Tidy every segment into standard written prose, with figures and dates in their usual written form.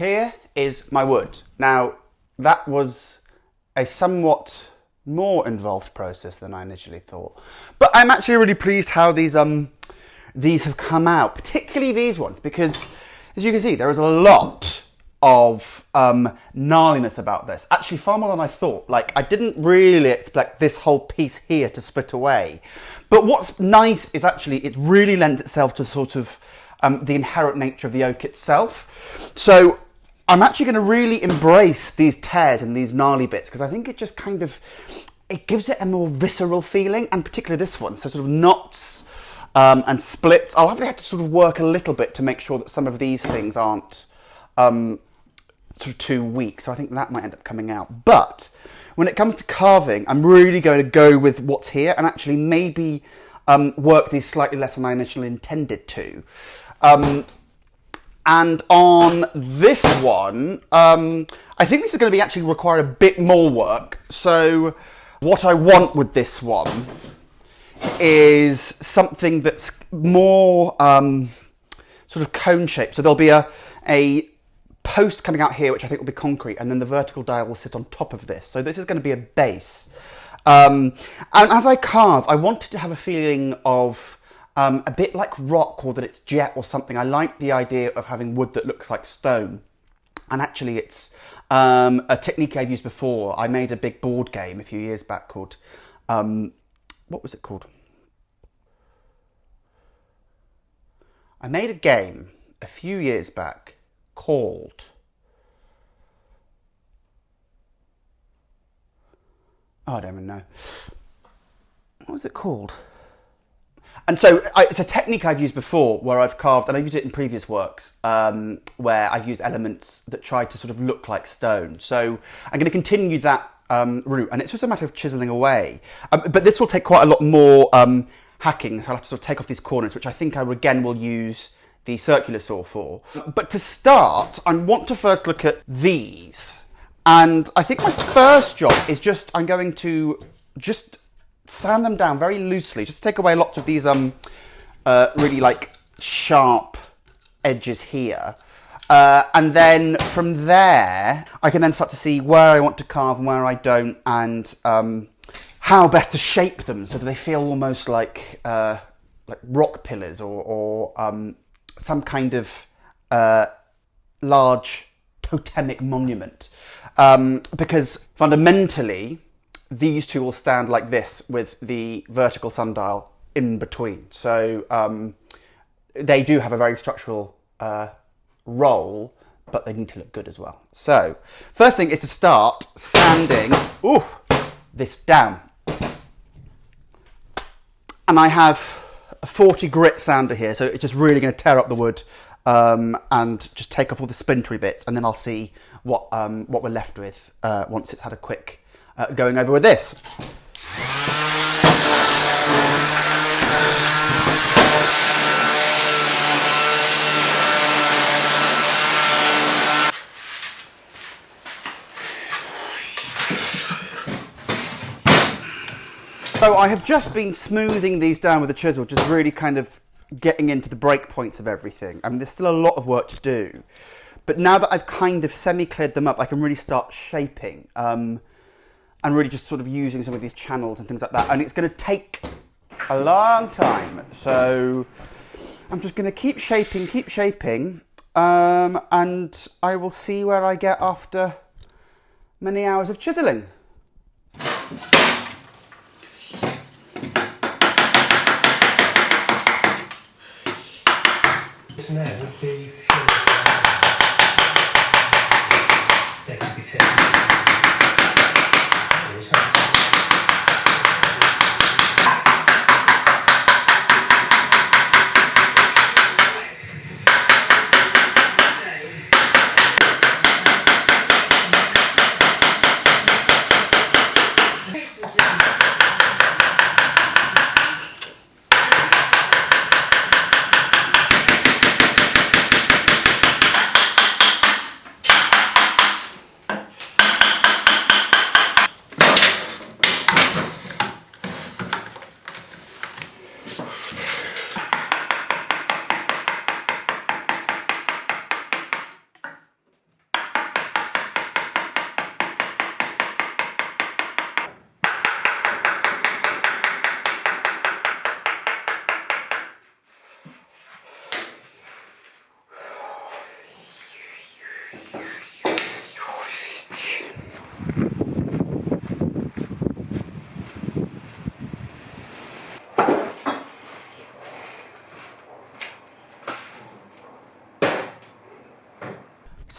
Here is my wood. Now, that was a somewhat more involved process than I initially thought. But I'm actually really pleased how these have come out, particularly these ones, because as you can see, there is a lot of gnarliness about this. Actually, far more than I thought. Like, I didn't really expect this whole piece here to split away. But what's nice is actually it really lends itself to sort of the inherent nature of the oak itself. So I'm actually going to really embrace these tears and these gnarly bits, because I think it just kind of, it gives it a more visceral feeling, and particularly this one. So sort of knots and splits. I'll have to sort of work a little bit to make sure that some of these things aren't sort of too weak. So I think that might end up coming out. But when it comes to carving, I'm really going to go with what's here and actually maybe work these slightly less than I initially intended to. And on this one, I think this is going to be actually require a bit more work. So what I want with this one is something that's more sort of cone shaped. So there'll be a post coming out here, which I think will be concrete, and then the vertical dial will sit on top of this. So this is going to be a base. And as I carve, I wanted to have a feeling of a bit like rock, or that it's jet or something. I like the idea of having wood that looks like stone. And actually it's a technique I've used before. I made a big board game a few years back called, what was it called? I made a game a few years back called, oh, I don't even know. What was it called? And so it's a technique I've used before where I've carved, and I've used it in previous works, where I've used elements that try to sort of look like stone. So I'm going to continue that route, and it's just a matter of chiseling away. But this will take quite a lot more hacking, so I'll have to sort of take off these corners, which I think I again will use the circular saw for. But to start, I want to first look at these. And I think my first job is I'm going to just sand them down very loosely, just to take away lots of these really like sharp edges here. And then from there, I can then start to see where I want to carve and where I don't, and how best to shape them so that they feel almost like rock pillars or some kind of large totemic monument. Because fundamentally, these two will stand like this with the vertical sundial in between. So they do have a very structural role, but they need to look good as well. So first thing is to start sanding this down. And I have a 40 grit sander here, so it's just really going to tear up the wood and just take off all the splintery bits, and then I'll see what we're left with once it's had a quick going over with this. So I have just been smoothing these down with a chisel, just really kind of getting into the break points of everything. I mean, there's still a lot of work to do, but now that I've kind of semi-cleared them up, I can really start shaping and really just sort of using some of these channels and things like that. And it's going to take a long time, so I'm just going to keep shaping, and I will see where I get after many hours of chiseling. Now would be they could be taken.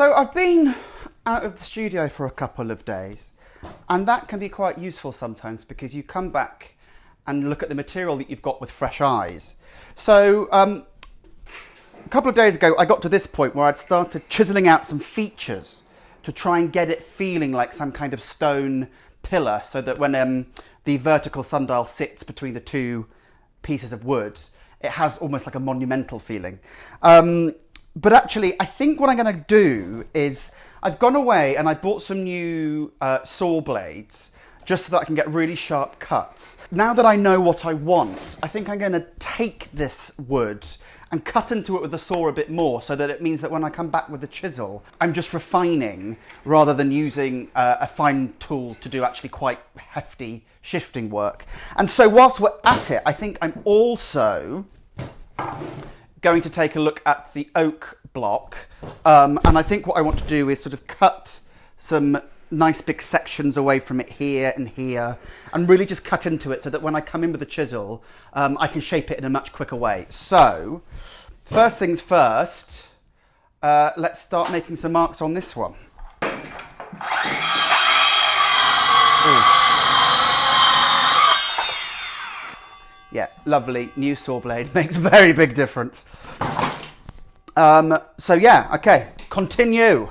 So I've been out of the studio for a couple of days, and that can be quite useful sometimes because you come back and look at the material that you've got with fresh eyes. So a couple of days ago I got to this point where I'd started chiseling out some features to try and get it feeling like some kind of stone pillar, so that when the vertical sundial sits between the two pieces of wood, it has almost like a monumental feeling. But actually, I think what I'm going to do is I've gone away and I bought some new saw blades just so that I can get really sharp cuts. Now that I know what I want, I think I'm going to take this wood and cut into it with the saw a bit more, so that it means that when I come back with the chisel, I'm just refining rather than using a fine tool to do actually quite hefty shifting work. And so whilst we're at it, I think I'm also going to take a look at the oak block. And I think what I want to do is sort of cut some nice big sections away from it here and here, and really just cut into it so that when I come in with the chisel, I can shape it in a much quicker way. So, first things first, let's start making some marks on this one. Ooh. Yeah, lovely, new saw blade, makes a very big difference. So yeah, okay, continue.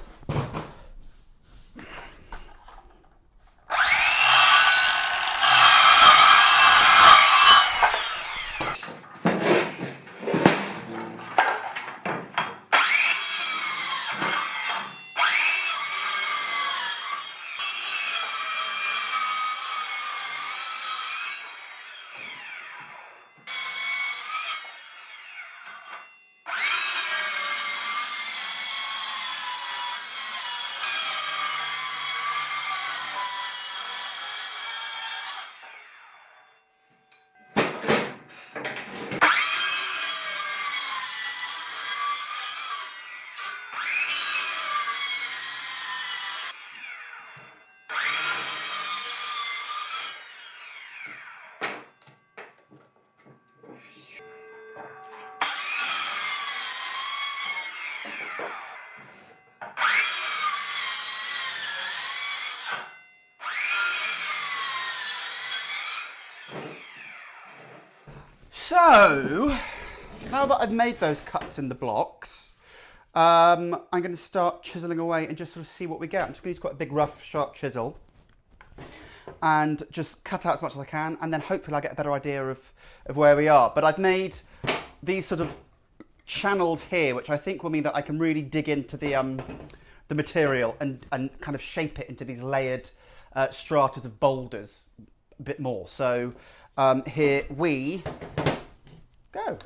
So, now that I've made those cuts in the blocks, I'm going to start chiseling away and just sort of see what we get. I'm just going to use quite a big, rough, sharp chisel and just cut out as much as I can, and then hopefully I'll get a better idea of where we are. But I've made these sort of channels here, which I think will mean that I can really dig into the material and kind of shape it into these layered stratas of boulders a bit more. So here we go.